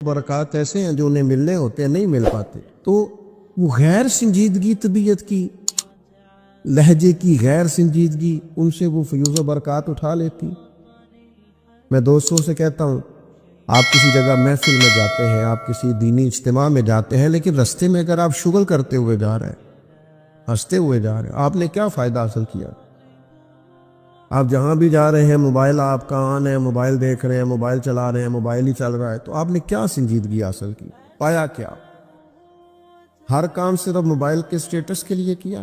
برکات ایسے ہیں جو انہیں ملنے ہوتے ہیں نہیں مل پاتے، تو وہ غیر سنجیدگی طبیعت کی، لہجے کی غیر سنجیدگی، ان سے وہ فیوز و برکات اٹھا لیتی۔ میں دوستوں سے کہتا ہوں، آپ کسی جگہ محفل میں جاتے ہیں، آپ کسی دینی اجتماع میں جاتے ہیں، لیکن رستے میں اگر آپ شغل کرتے ہوئے جا رہے ہیں، ہنستے ہوئے جا رہے ہیں، آپ نے کیا فائدہ حاصل کیا؟ آپ جہاں بھی جا رہے ہیں موبائل آپ کا آن ہے، موبائل دیکھ رہے ہیں، موبائل چلا رہے ہیں، موبائل ہی چل رہا ہے، تو آپ نے کیا سنجیدگی حاصل کی؟ پایا کیا؟ ہر کام صرف موبائل کے سٹیٹس کے لیے کیا؟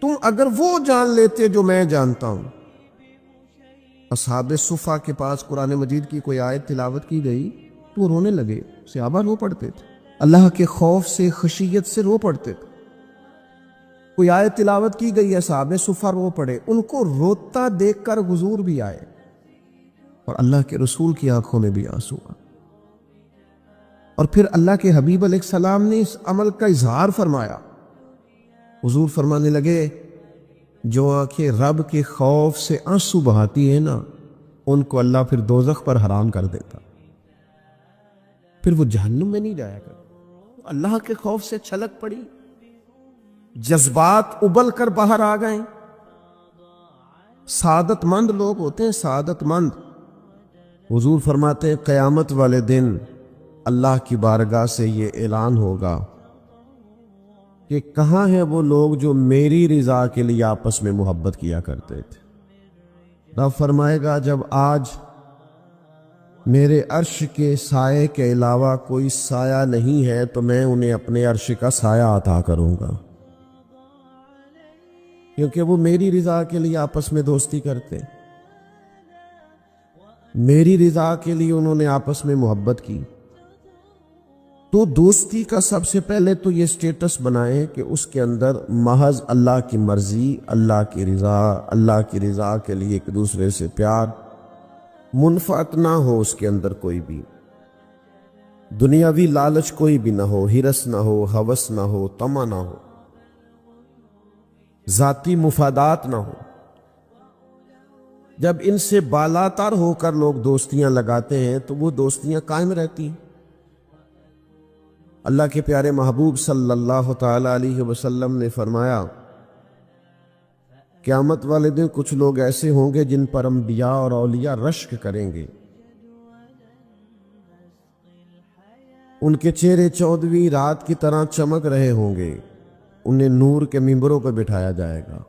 تم اگر وہ جان لیتے جو میں جانتا ہوں، اصحاب صفا کے پاس قرآن مجید کی کوئی آیت تلاوت کی گئی تو وہ رونے لگے، صحابہ رو پڑتے تھے، اللہ کے خوف سے، خشیت سے رو پڑتے تھے۔ کوئی آیت تلاوت کی گئی ہے، صحابہ صفا رو پڑے، ان کو روتا دیکھ کر حضور بھی آئے اور اللہ کے رسول کی آنکھوں میں بھی آنسو آئے، اور پھر اللہ کے حبیب علیہ السلام نے اس عمل کا اظہار فرمایا۔ حضور فرمانے لگے، جو آنکھیں رب کے خوف سے آنسو بہاتی ہیں نا، ان کو اللہ پھر دوزخ پر حرام کر دیتا، پھر وہ جہنم میں نہیں جایا کرتا۔ اللہ کے خوف سے چھلک پڑی، جذبات ابل کر باہر آ گئے۔ سعادت مند لوگ ہوتے ہیں، سعادت مند۔ حضور فرماتے ہیں قیامت والے دن اللہ کی بارگاہ سے یہ اعلان ہوگا کہ کہاں ہیں وہ لوگ جو میری رضا کے لیے آپس میں محبت کیا کرتے تھے؟ رب فرمائے گا، جب آج میرے عرش کے سائے کے علاوہ کوئی سایہ نہیں ہے تو میں انہیں اپنے عرش کا سایہ عطا کروں گا، کیونکہ وہ میری رضا کے لیے آپس میں دوستی کرتے، میری رضا کے لیے انہوں نے آپس میں محبت کی۔ تو دوستی کا سب سے پہلے تو یہ سٹیٹس بنائیں کہ اس کے اندر محض اللہ کی مرضی، اللہ کی رضا، اللہ کی رضا کے لیے ایک دوسرے سے پیار، منفعت نہ ہو اس کے اندر کوئی بھی، دنیاوی لالچ کوئی بھی نہ ہو، ہرس نہ ہو، ہوس نہ ہو، طمع نہ ہو، ذاتی مفادات نہ ہو۔ جب ان سے بالاتر ہو کر لوگ دوستیاں لگاتے ہیں تو وہ دوستیاں قائم رہتی ہیں۔ اللہ کے پیارے محبوب صلی اللہ تعالی علیہ وسلم نے فرمایا، قیامت والے دن کچھ لوگ ایسے ہوں گے جن پر انبیاء اور اولیاء رشک کریں گے، ان کے چہرے 14ویں رات کی طرح چمک رہے ہوں گے، انہیں نور کے ممبروں پر بٹھایا جائے گا۔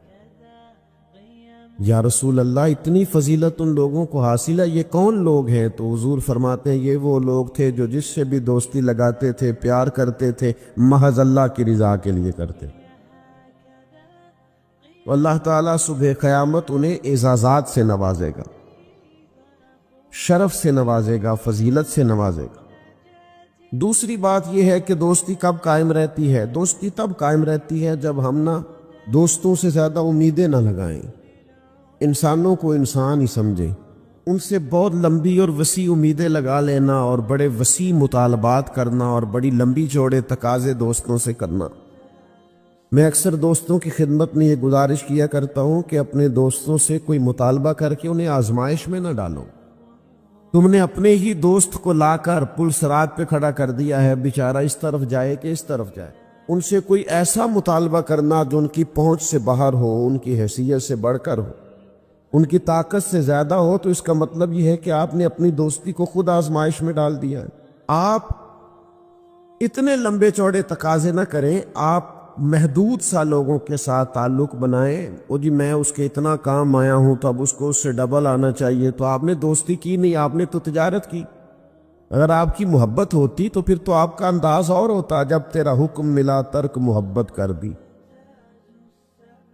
یا رسول اللہ، اتنی فضیلت ان لوگوں کو حاصل ہے، یہ کون لوگ ہیں؟ تو حضور فرماتے ہیں، یہ وہ لوگ تھے جو جس سے بھی دوستی لگاتے تھے، پیار کرتے تھے، محض اللہ کی رضا کے لیے کرتے۔ تو اللہ تعالیٰ صبح قیامت انہیں اعزازات سے نوازے گا، شرف سے نوازے گا، فضیلت سے نوازے گا۔ دوسری بات یہ ہے کہ دوستی کب قائم رہتی ہے؟ دوستی تب قائم رہتی ہے جب ہم دوستوں سے زیادہ امیدیں نہ لگائیں، انسانوں کو انسان ہی سمجھیں، ان سے بہت لمبی اور وسیع امیدیں لگا لینا اور بڑے وسیع مطالبات کرنا اور بڑی لمبی چوڑے تقاضے دوستوں سے کرنا۔ میں اکثر دوستوں کی خدمت میں یہ گزارش کیا کرتا ہوں کہ اپنے دوستوں سے کوئی مطالبہ کر کے انہیں آزمائش میں نہ ڈالو۔ تم نے اپنے ہی دوست کو لا کر پل صراط پہ کھڑا کر دیا ہے، بیچارہ اس طرف جائے کہ اس طرف جائے، ان سے کوئی ایسا مطالبہ کرنا جو ان کی پہنچ سے باہر ہو، ان کی حیثیت سے بڑھ کر ہو، ان کی طاقت سے زیادہ ہو، تو اس کا مطلب یہ ہے کہ آپ نے اپنی دوستی کو خود آزمائش میں ڈال دیا ہے۔ آپ اتنے لمبے چوڑے تقاضے نہ کریں، آپ محدود سا لوگوں کے ساتھ تعلق بنائیں۔ وہ جی میں اس کے اتنا کام آیا ہوں تو اب اس کو اس سے ڈبل آنا چاہیے، تو آپ نے دوستی کی نہیں، آپ نے تو تجارت کی۔ اگر آپ کی محبت ہوتی تو پھر تو آپ کا انداز اور ہوتا، جب تیرا حکم ملا ترک محبت کر دی،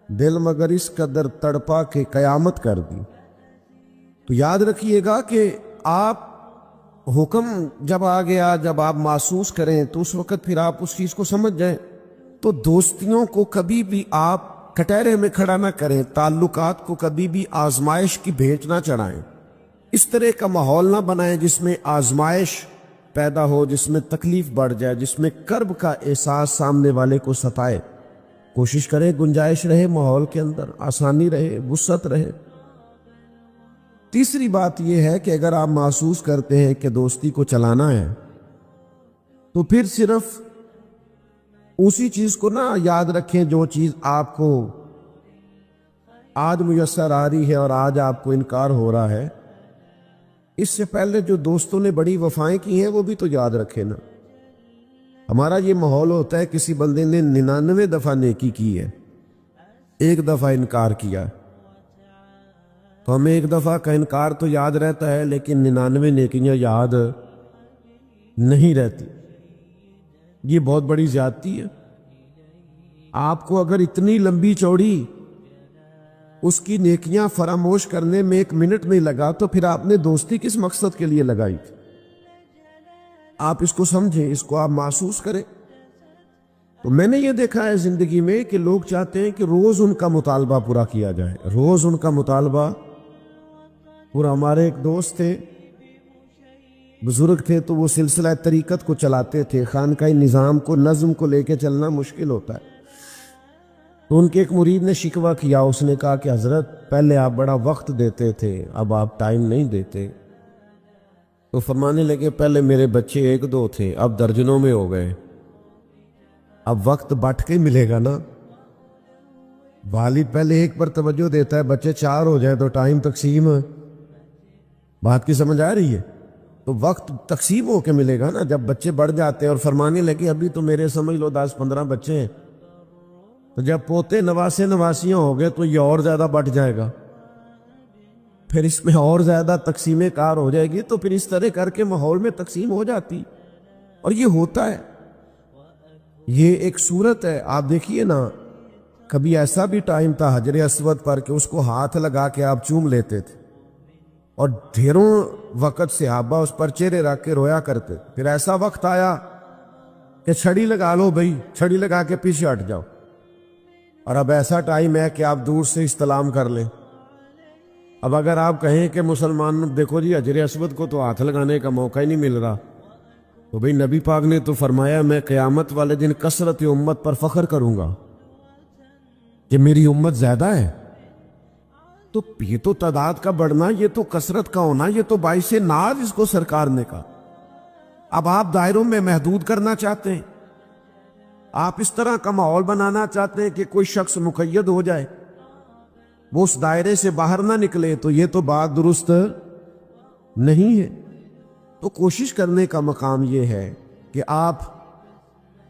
دل مگر اس قدر تڑپا کہ قیامت کر دی۔ تو یاد رکھیے گا کہ آپ حکم جب آ گیا، جب آپ محسوس کریں تو اس وقت پھر آپ اس چیز کو سمجھ جائیں۔ تو دوستیوں کو کبھی بھی آپ کٹہرے میں کھڑا نہ کریں، تعلقات کو کبھی بھی آزمائش کی بھیٹ نہ چڑھائیں، اس طرح کا ماحول نہ بنائیں جس میں آزمائش پیدا ہو، جس میں تکلیف بڑھ جائے، جس میں کرب کا احساس سامنے والے کو ستائے۔ کوشش کریں گنجائش رہے ماحول کے اندر، آسانی رہے، وسعت رہے۔ تیسری بات یہ ہے کہ اگر آپ محسوس کرتے ہیں کہ دوستی کو چلانا ہے تو پھر صرف اسی چیز کو نہ یاد رکھیں جو چیز آپ کو آج میسر آ رہی ہے اور آج آپ کو انکار ہو رہا ہے. اس سے پہلے جو دوستوں نے بڑی وفائیں کی ہیں وہ بھی تو یاد رکھیں نا. ہمارا یہ ماحول ہوتا ہے کسی بندے نے 99 دفعہ نیکی کی ہے، ایک دفعہ انکار کیا تو ہمیں ایک دفعہ کا انکار تو یاد رہتا ہے لیکن 99 نیکیاں یاد نہیں رہتی. یہ بہت بڑی زیادتی ہے. آپ کو اگر اتنی لمبی چوڑی اس کی نیکیاں فراموش کرنے میں 1 منٹ نہیں لگا تو پھر آپ نے دوستی کس مقصد کے لیے لگائی تھی؟ آپ اس کو سمجھیں، اس کو آپ محسوس کریں. تو میں نے یہ دیکھا ہے زندگی میں کہ لوگ چاہتے ہیں کہ روز ان کا مطالبہ پورا کیا جائے، روز ان کا مطالبہ پورا. ہمارے ایک دوست تھے، بزرگ تھے، تو وہ سلسلہ طریقت کو چلاتے تھے. خانقاہ نظام کو، نظم کو لے کے چلنا مشکل ہوتا ہے. تو ان کے ایک مرید نے شکوہ کیا، اس نے کہا کہ حضرت پہلے آپ بڑا وقت دیتے تھے، اب آپ ٹائم نہیں دیتے. تو فرمانے لگے پہلے میرے بچے 1-2 تھے، اب درجنوں میں ہو گئے، اب وقت بٹ کے ملے گا نا. والد پہلے ایک پر توجہ دیتا ہے، بچے 4 ہو جائے تو ٹائم تقسیم. بات کی سمجھ آ رہی ہے؟ تو وقت تقسیم ہو کے ملے گا نا جب بچے بڑھ جاتے ہیں. اور فرمانے لگے ابھی تو میرے سمجھ لو 10-15 بچے ہیں، تو جب پوتے نواسے نواسیاں ہو گئے تو یہ اور زیادہ بٹ جائے گا، پھر اس میں اور زیادہ تقسیم کار ہو جائے گی. تو پھر اس طرح کر کے ماحول میں تقسیم ہو جاتی، اور یہ ہوتا ہے. یہ ایک صورت ہے. آپ دیکھیے نا، کبھی ایسا بھی ٹائم تھا حجر اسود پر کہ اس کو ہاتھ لگا کے آپ چوم لیتے تھے، اور ڈھیروں وقت صحابہ اس پر چہرے رکھ کے رویا کرتے. پھر ایسا وقت آیا کہ چھڑی لگا لو بھائی، چھڑی لگا کے پیچھے ہٹ جاؤ. اور اب ایسا ٹائم ہے کہ آپ دور سے استلام کر لیں. اب اگر آپ کہیں کہ مسلمان دیکھو جی حجر اسود کو تو ہاتھ لگانے کا موقع ہی نہیں مل رہا، تو بھئی نبی پاک نے تو فرمایا میں قیامت والے دن کثرت امت پر فخر کروں گا کہ میری امت زیادہ ہے. تو یہ تو تعداد کا بڑھنا، یہ تو کثرت کا ہونا، یہ تو باعث ناز اس کو سرکار نے کہا. اب آپ دائروں میں محدود کرنا چاہتے ہیں، آپ اس طرح کا ماحول بنانا چاہتے ہیں کہ کوئی شخص مقید ہو جائے، وہ اس دائرے سے باہر نہ نکلے، تو یہ تو بات درست نہیں ہے. تو کوشش کرنے کا مقام یہ ہے کہ آپ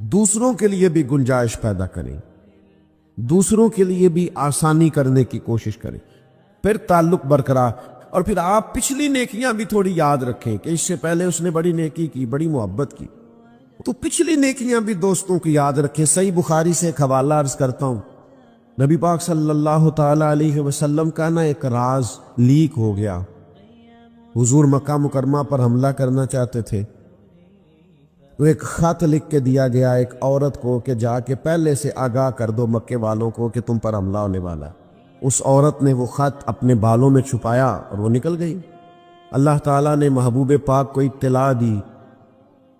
دوسروں کے لیے بھی گنجائش پیدا کریں، دوسروں کے لیے بھی آسانی کرنے کی کوشش کریں، پھر تعلق برقرار. اور پھر آپ پچھلی نیکیاں بھی تھوڑی یاد رکھیں کہ اس سے پہلے اس نے بڑی نیکی کی، بڑی محبت کی، تو پچھلی نیکیاں بھی دوستوں کی یاد رکھیں. صحیح بخاری سے ایک حوالہ عرض کرتا ہوں. نبی پاک صلی اللہ تعالی علیہ وسلم کا نا ایک راز لیک ہو گیا. حضور مکہ مکرمہ پر حملہ کرنا چاہتے تھے، تو ایک خط لکھ کے دیا گیا ایک عورت کو کہ جا کے پہلے سے آگاہ کر دو مکے والوں کو کہ تم پر حملہ ہونے والا ہے. اس عورت نے وہ خط اپنے بالوں میں چھپایا اور وہ نکل گئی. اللہ تعالیٰ نے محبوب پاک کو اطلاع دی.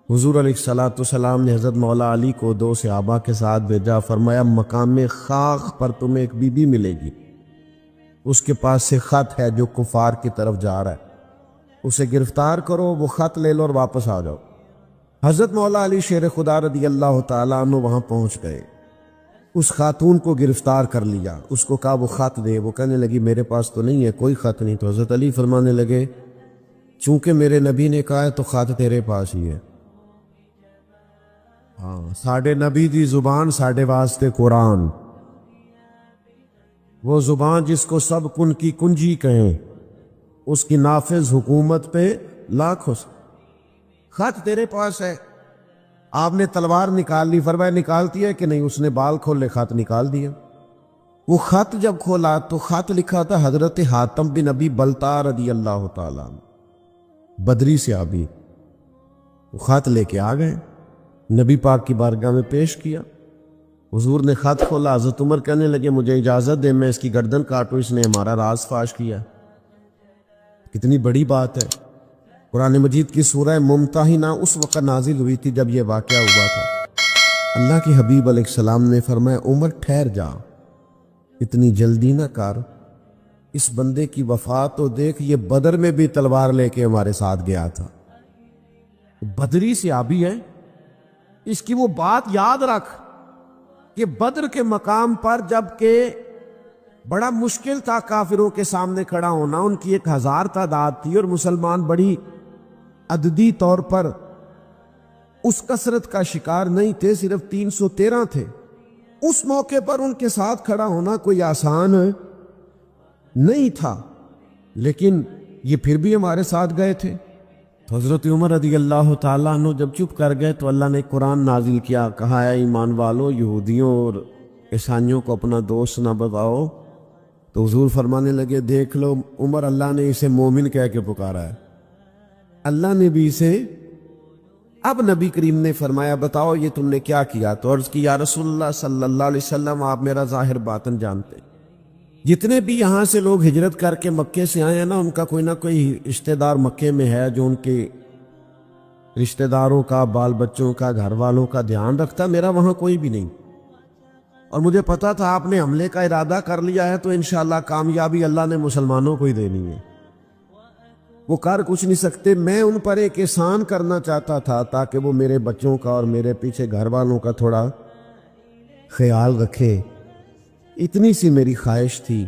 حضور علیہ الصلوۃ والسلام نے حضرت مولا علی کو 2 صحابہ کے ساتھ بھیجا. فرمایا مقام خاک پر تمہیں ایک بی بی ملے گی، اس کے پاس سے خط ہے جو کفار کی طرف جا رہا ہے، اسے گرفتار کرو، وہ خط لے لو اور واپس آ جاؤ. حضرت مولا علی شیر خدا رضی اللہ تعالیٰ عنہ وہاں پہنچ گئے، اس خاتون کو گرفتار کر لیا، اس کو کہا وہ خط دے. وہ کہنے لگی میرے پاس تو نہیں ہے، کوئی خط نہیں. تو حضرت علی فرمانے لگے چونکہ میرے نبی نے کہا ہے تو خط تیرے پاس ہی ہے. ہاں، ساڈے نبی دی زبان ساڈے واسطے قرآن، وہ زبان جس کو سب کن کی کنجی کہیں، اس کی نافذ حکومت پہ لاکھوں. خط تیرے پاس ہے. آپ نے تلوار نکال لی، فرمایا نکالتی ہے کہ نہیں؟ اس نے بال کھولے، خط نکال دیا. وہ خط جب کھولا تو خط لکھا تھا حضرت حاتم بن ابی بلتع رضی اللہ تعالیٰ عنہ، بدری صحابی. وہ خط لے کے آ گئے، نبی پاک کی بارگاہ میں پیش کیا. حضور نے خط کھولا، حضرت عمر کہنے لگے مجھے اجازت دے میں اس کی گردن کاٹوں، اس نے ہمارا راز فاش کیا. کتنی بڑی بات ہے. قرآن مجید کی سورہ ممتحنہ اس وقت نازل ہوئی تھی جب یہ واقعہ ہوا تھا. اللہ کے حبیب علیہ السلام نے فرمایا عمر ٹھہر جا، اتنی جلدی نہ کر، اس بندے کی وفات تو دیکھ، یہ بدر میں بھی تلوار لے کے ہمارے ساتھ گیا تھا، بدری صحابی ہے، اس کی وہ بات یاد رکھ کہ بدر کے مقام پر جب کہ بڑا مشکل تھا کافروں کے سامنے کھڑا ہونا، ان کی 1000 تعداد تھی اور مسلمان بڑی عددی طور پر اس کثرت کا شکار نہیں تھے، صرف 313 تھے۔ اس موقع پر ان کے ساتھ کھڑا ہونا کوئی آسان نہیں تھا، لیکن یہ پھر بھی ہمارے ساتھ گئے تھے۔ تو حضرت عمر رضی اللہ تعالیٰ عنہ جب چپ کر گئے تو اللہ نے قرآن نازل کیا، کہا اے ایمان والو، یہودیوں اور عیسائیوں کو اپنا دوست نہ بتاؤ۔ تو حضور فرمانے لگے، دیکھ لو عمر، اللہ نے اسے مومن کہہ کے پکارا ہے، اللہ نے بھی اسے۔ اب نبی کریم نے فرمایا، بتاؤ یہ تم نے کیا کیا؟ تو عرض کی، یا رسول اللہ صلی اللہ علیہ وسلم، آپ میرا ظاہر باطن جانتے ہیں، جتنے بھی یہاں سے لوگ ہجرت کر کے مکے سے آئے ہیں نا، ان کا کوئی نہ کوئی رشتہ دار مکے میں ہے جو ان کے رشتہ داروں کا، بال بچوں کا، گھر والوں کا دھیان رکھتا، میرا وہاں کوئی بھی نہیں۔ اور مجھے پتا تھا آپ نے حملے کا ارادہ کر لیا ہے تو انشاءاللہ کامیابی اللہ نے مسلمانوں کو ہی دینی ہے، وہ کر کچھ نہیں سکتے۔ میں ان پر ایک احسان کرنا چاہتا تھا تاکہ وہ میرے بچوں کا اور میرے پیچھے گھر والوں کا تھوڑا خیال رکھے، اتنی سی میری خواہش تھی۔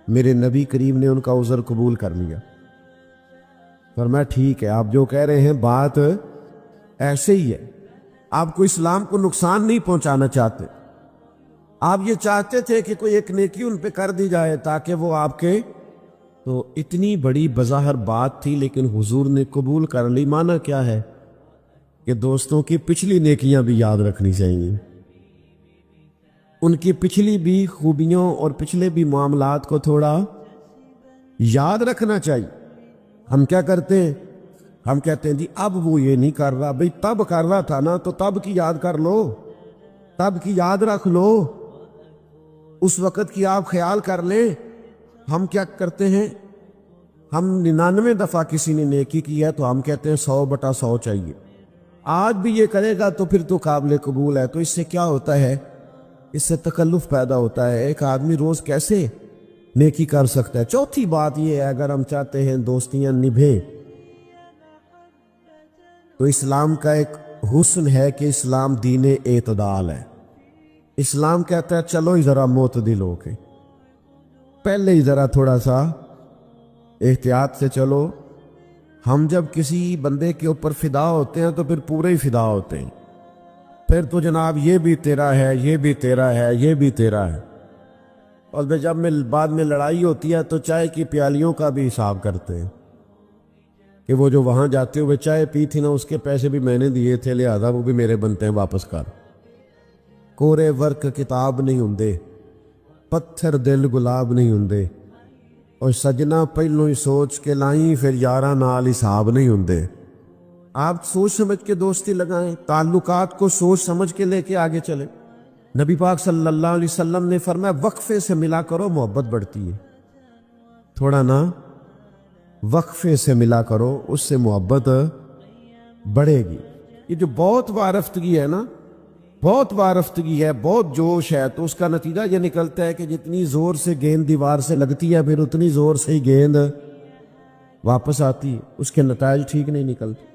میرے نبی کریم نے ان کا عذر قبول کر لیا، فرمایا ٹھیک ہے، آپ جو کہہ رہے ہیں بات ایسے ہی ہے، آپ کو اسلام کو نقصان نہیں پہنچانا چاہتے، آپ یہ چاہتے تھے کہ کوئی ایک نیکی ان پہ کر دی جائے تاکہ وہ آپ کے، تو اتنی بڑی بظاہر بات تھی لیکن حضور نے قبول کر لی۔ معنی کیا ہے کہ دوستوں کی پچھلی نیکیاں بھی یاد رکھنی چاہیے، ان کی پچھلی بھی خوبیوں اور پچھلے بھی معاملات کو تھوڑا یاد رکھنا چاہیے۔ ہم کیا کرتے ہیں؟ ہم کہتے ہیں جی اب وہ یہ نہیں کر رہا، بھئی تب کر رہا تھا نا، تو تب کی یاد کر لو، تب کی یاد رکھ لو، اس وقت کی آپ خیال کر لیں۔ ہم کیا کرتے ہیں؟ ہم 99 دفعہ کسی نے نیکی کی ہے تو ہم کہتے ہیں 100/100 چاہیے، آج بھی یہ کرے گا تو پھر تو قابل قبول ہے۔ تو اس سے کیا ہوتا ہے؟ اس سے تکلف پیدا ہوتا ہے، ایک آدمی روز کیسے نیکی کر سکتا ہے؟ چوتھی بات یہ ہے، اگر ہم چاہتے ہیں دوستیاں نبھیں تو اسلام کا ایک حسن ہے کہ اسلام دین اعتدال ہے۔ اسلام کہتا ہے چلو ہی ذرا معتدل ہو کے، پہلے ہی ذرا تھوڑا سا احتیاط سے چلو۔ ہم جب کسی بندے کے اوپر فدا ہوتے ہیں تو پھر پورے ہی فدا ہوتے ہیں، پھر تو جناب یہ بھی تیرا ہے، یہ بھی تیرا ہے، یہ بھی تیرا ہے۔ اور جب بعد میں لڑائی ہوتی ہے تو چائے کی پیالیوں کا بھی حساب کرتے ہیں کہ وہ جو وہاں جاتے ہوئے چائے پی تھی نا، اس کے پیسے بھی میں نے دیے تھے، لہذا وہ بھی میرے بنتے ہیں، واپس کر۔ کورے ورک کتاب نہیں ہوندے، پتھر دل گلاب نہیں ہوندے، اور سجنا پہلوں ہی سوچ کے لائیں، پھر یاراں نال حساب نہیں ہوندے۔ آپ سوچ سمجھ کے دوستی لگائیں، تعلقات کو سوچ سمجھ کے لے کے آگے چلیں۔ نبی پاک صلی اللہ علیہ وسلم نے فرمایا وقفے سے ملا کرو، محبت بڑھتی ہے، تھوڑا نا وقفے سے ملا کرو، اس سے محبت بڑھے گی۔ یہ جو بہت وارفتگی ہے نا، بہت وارفتگی ہے، بہت جوش ہے، تو اس کا نتیجہ یہ نکلتا ہے کہ جتنی زور سے گیند دیوار سے لگتی ہے پھر اتنی زور سے ہی گیند واپس آتی، اس کے نتائج ٹھیک نہیں نکلتے۔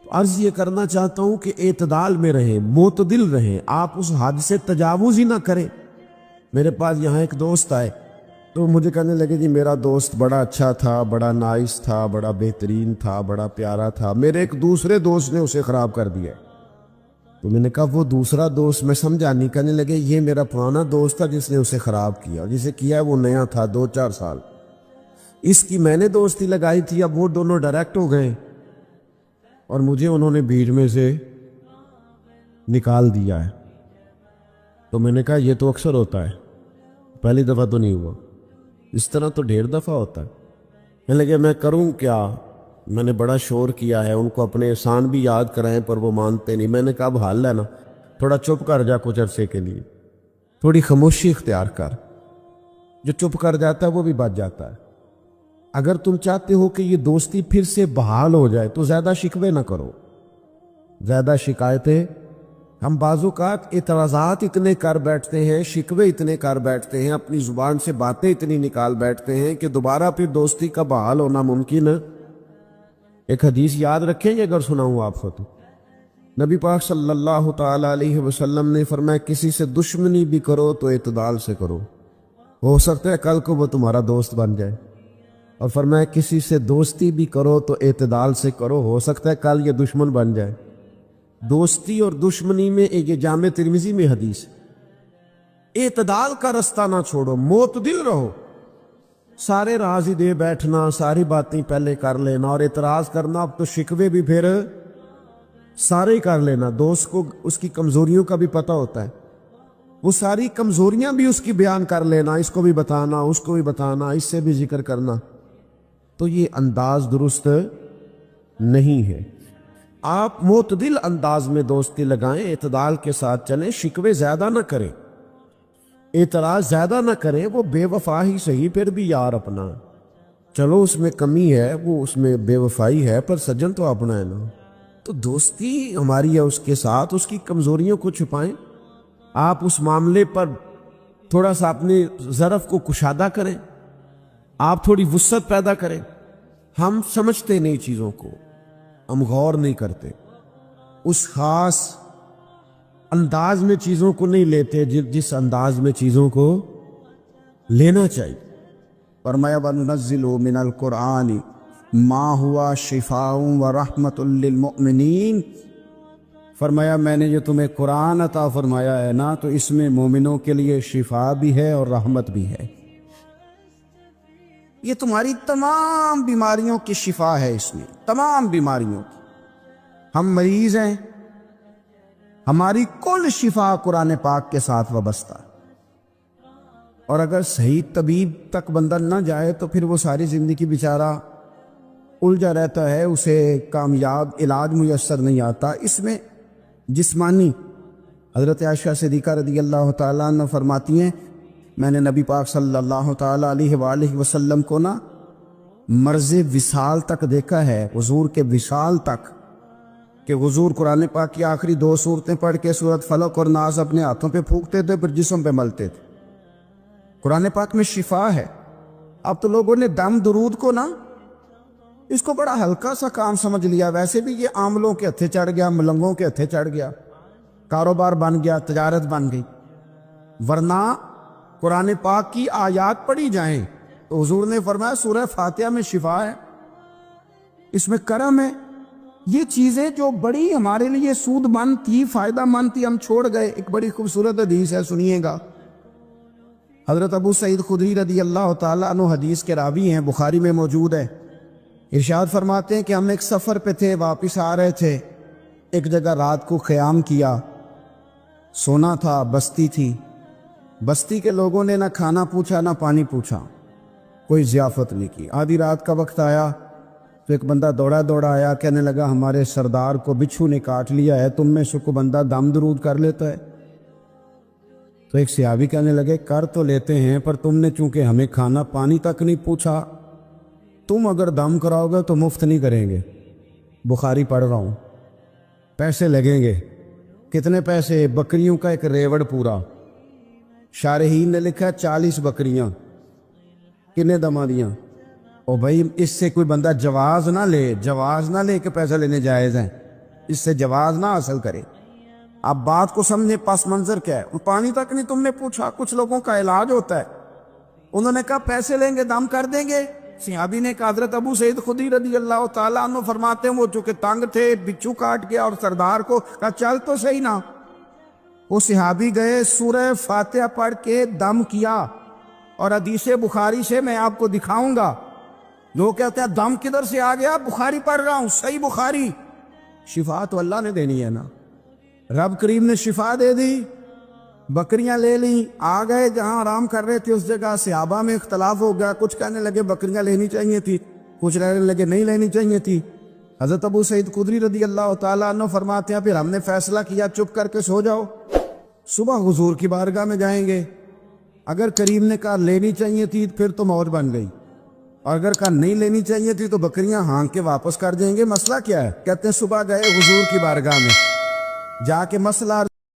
تو عرض یہ کرنا چاہتا ہوں کہ اعتدال میں رہیں، معتدل رہیں، آپ اس حد سے تجاوز ہی نہ کریں۔ میرے پاس یہاں ایک دوست آئے تو مجھے کہنے لگے جی میرا دوست بڑا اچھا تھا، بڑا نائس تھا، بڑا بہترین تھا، بڑا پیارا تھا، میرے ایک دوسرے دوست نے اسے خراب کر دیا۔ تو میں نے کہا وہ دوسرا دوست میں سمجھا نہیں۔ کہنے لگے یہ میرا پرانا دوست تھا جس نے اسے خراب کیا، جسے کیا ہے وہ نیا تھا، 2-4 سال اس کی میں نے دوستی لگائی تھی، اب وہ دونوں ڈائریکٹ ہو گئے اور مجھے انہوں نے بیچ میں سے نکال دیا ہے۔ تو میں نے کہا یہ تو اکثر ہوتا ہے، پہلی دفعہ تو نہیں ہوا، اس طرح تو ڈھیر دفعہ ہوتا ہے۔ کہنے لگے میں کروں کیا، میں نے بڑا شور کیا ہے، ان کو اپنے احسان بھی یاد کرائیں پر وہ مانتے نہیں۔ میں نے کہا اب حل ہے نا، تھوڑا چپ کر جا کچھ عرصے کے لیے، تھوڑی خاموشی اختیار کر، جو چپ کر جاتا ہے وہ بھی بچ جاتا ہے۔ اگر تم چاہتے ہو کہ یہ دوستی پھر سے بحال ہو جائے تو زیادہ شکوے نہ کرو، زیادہ شکایتیں ہم بعض اوقات اعتراضات اتنے کر بیٹھتے ہیں، شکوے اتنے کر بیٹھتے ہیں، اپنی زبان سے باتیں اتنی نکال بیٹھتے ہیں کہ دوبارہ پھر دوستی کا بحال ہونا ممکن ہے۔ ایک حدیث یاد رکھیں گے اگر سناؤں آپ کو تو، نبی پاک صلی اللہ تعالی علیہ وسلم نے فرمایا کسی سے دشمنی بھی کرو تو اعتدال سے کرو، ہو سکتا ہے کل کو وہ تمہارا دوست بن جائے، اور فرمایا کسی سے دوستی بھی کرو تو اعتدال سے کرو، ہو سکتا ہے کل یہ دشمن بن جائے۔ دوستی اور دشمنی میں ایک جامع ترمذی میں حدیث، اعتدال کا رستہ نہ چھوڑو، معتدل رہو، سارے راز ہی دے بیٹھنا، ساری باتیں پہلے کر لینا اور اعتراض کرنا، اب تو شکوے بھی پھر سارے ہی کر لینا۔ دوست کو اس کی کمزوریوں کا بھی پتہ ہوتا ہے، وہ ساری کمزوریاں بھی اس کی بیان کر لینا، اس کو بھی بتانا، اس کو بھی بتانا، اس سے بھی ذکر کرنا، تو یہ انداز درست نہیں ہے۔ آپ معتدل انداز میں دوستی لگائیں، اعتدال کے ساتھ چلیں، شکوے زیادہ نہ کریں، اعتراض زیادہ نہ کریں، وہ بے وفا ہی صحیح پھر بھی یار اپنا، چلو اس میں کمی ہے، وہ اس میں بے وفائی ہے، پر سجن تو اپنا ہے نا، تو دوستی ہماری ہے اس کے ساتھ، اس کی کمزوریوں کو چھپائیں، آپ اس معاملے پر تھوڑا سا اپنے ظرف کو کشادہ کریں، آپ تھوڑی وسعت پیدا کریں۔ ہم سمجھتے نہیں چیزوں کو، ہم غور نہیں کرتے، اس خاص انداز میں چیزوں کو نہیں لیتے جس انداز میں چیزوں کو لینا چاہیے۔ فرمایا وَنُنَزِّلُ مِنَ الْقُرْآنِ مَا هُوَ شِفَاءٌ وَرَحْمَةٌ لِّلْمُؤْمِنِينَ، فرمایا میں نے جو تمہیں قرآن عطا فرمایا ہے نا، تو اس میں مومنوں کے لیے شفا بھی ہے اور رحمت بھی ہے، یہ تمہاری تمام بیماریوں کی شفا ہے، اس میں تمام بیماریوں کی۔ ہم مریض ہیں، ہماری کل شفا قرآن پاک کے ساتھ وابستہ ہے، اور اگر صحیح طبیب تک بندہ نہ جائے تو پھر وہ ساری زندگی بیچارہ الجھا رہتا ہے، اسے کامیاب علاج میسر نہیں آتا۔ اس میں جسمانی، حضرت عائشہ صدیقہ رضی اللہ تعالیٰ عنہ فرماتی ہیں میں نے نبی پاک صلی اللہ تعالیٰ علیہ وآلہ وسلم کو نا مرض وصال تک دیکھا ہے، حضور کے وصال تک، کہ حضور قرآن پاک کی آخری 2 سورتیں پڑھ کے سورت فلق اور ناس اپنے ہاتھوں پہ پھونکتے تھے، پھر جسم پہ ملتے تھے۔ قرآن پاک میں شفا ہے۔ اب تو لوگوں نے دم درود کو نا اس کو بڑا ہلکا سا کام سمجھ لیا، ویسے بھی یہ عاملوں کے ہتھے چڑھ گیا، ملنگوں کے ہتھے چڑھ گیا، کاروبار بن گیا، تجارت بن گئی، ورنہ قرآن پاک کی آیات پڑھی جائیں تو حضور نے فرمایا سورہ فاتحہ میں شفا ہے، اس میں کرم ہے۔ یہ چیزیں جو بڑی ہمارے لیے سود مند تھی، فائدہ مند تھی، ہم چھوڑ گئے۔ ایک بڑی خوبصورت حدیث ہے، سنیے گا۔ حضرت ابو سعید خدری رضی اللہ تعالیٰ عنہ حدیث کے راوی ہیں، بخاری میں موجود ہے، ارشاد فرماتے ہیں کہ ہم ایک سفر پہ تھے، واپس آ رہے تھے، ایک جگہ رات کو قیام کیا، سونا تھا، بستی تھی، بستی کے لوگوں نے نہ کھانا پوچھا نہ پانی پوچھا، کوئی ضیافت نہیں کی۔ آدھی رات کا وقت آیا تو ایک بندہ دوڑا دوڑا آیا، کہنے لگا ہمارے سردار کو بچھو نے کاٹ لیا ہے، تم میں سے کوئی بندہ دم درود کر لیتا ہے؟ تو ایک صحابی کہنے لگے کر تو لیتے ہیں، پر تم نے چونکہ ہمیں کھانا پانی تک نہیں پوچھا، تم اگر دم کراؤ گے تو مفت نہیں کریں گے، بخاری پڑھ رہا ہوں، پیسے لگیں گے۔ کتنے پیسے؟ بکریوں کا ایک ریوڑ پورا۔ شارحین نے لکھا 40 بکریاں، کنے دما دیاں؟ او بھائی اس سے کوئی بندہ جواز نہ لے کہ پیسہ لینے جائز ہیں، اس سے جواز نہ حاصل کرے۔ اب بات کو سمجھے، پس منظر کیا ہے؟ پانی تک نہیں تم نے پوچھا۔ کچھ لوگوں کا علاج ہوتا ہے، انہوں نے کہا پیسے لیں گے، دم کر دیں گے۔ صحابی نے کہا، حضرت ابو سعید خدری رضی اللہ تعالیٰ عنہ فرماتے ہیں وہ چونکہ تنگ تھے، بچھو کاٹ گیا، اور سردار کو کہا چل تو صحیح نا۔ وہ صحابی گئے، سورہ فاتحہ پڑھ کے دم کیا، اور حدیث بخاری سے میں آپ کو دکھاؤں گا۔ لوگ کہتے ہیں دم کدھر سے آ گیا؟ بخاری پڑھ رہا ہوں، صحیح بخاری۔ شفا تو اللہ نے دینی ہے نا، رب کریم نے شفا دے دی۔ بکریاں لے لیں، آ گئے جہاں آرام کر رہے تھے اس جگہ، صحابہ میں اختلاف ہو گیا، کچھ کہنے لگے بکریاں لینی چاہیے تھی، کچھ کہنے لگے نہیں لینی چاہیے تھی۔ حضرت ابو سعید خدری رضی اللہ تعالیٰ عنہ فرماتے ہیں پھر ہم نے فیصلہ کیا چپ کر کے سو جاؤ، صبح حضور کی بارگاہ میں جائیں گے۔ اگر کریم نے کہا لینی چاہیے تھی پھر تو موج بن گئی، اور اگر کہا نہیں لینی چاہیے تھی تو بکریاں ہانک کے واپس کر دیں گے۔ مسئلہ کیا ہے؟ کہتے ہیں صبح گئے حضور کی بارگاہ میں، جا کے مسئلہ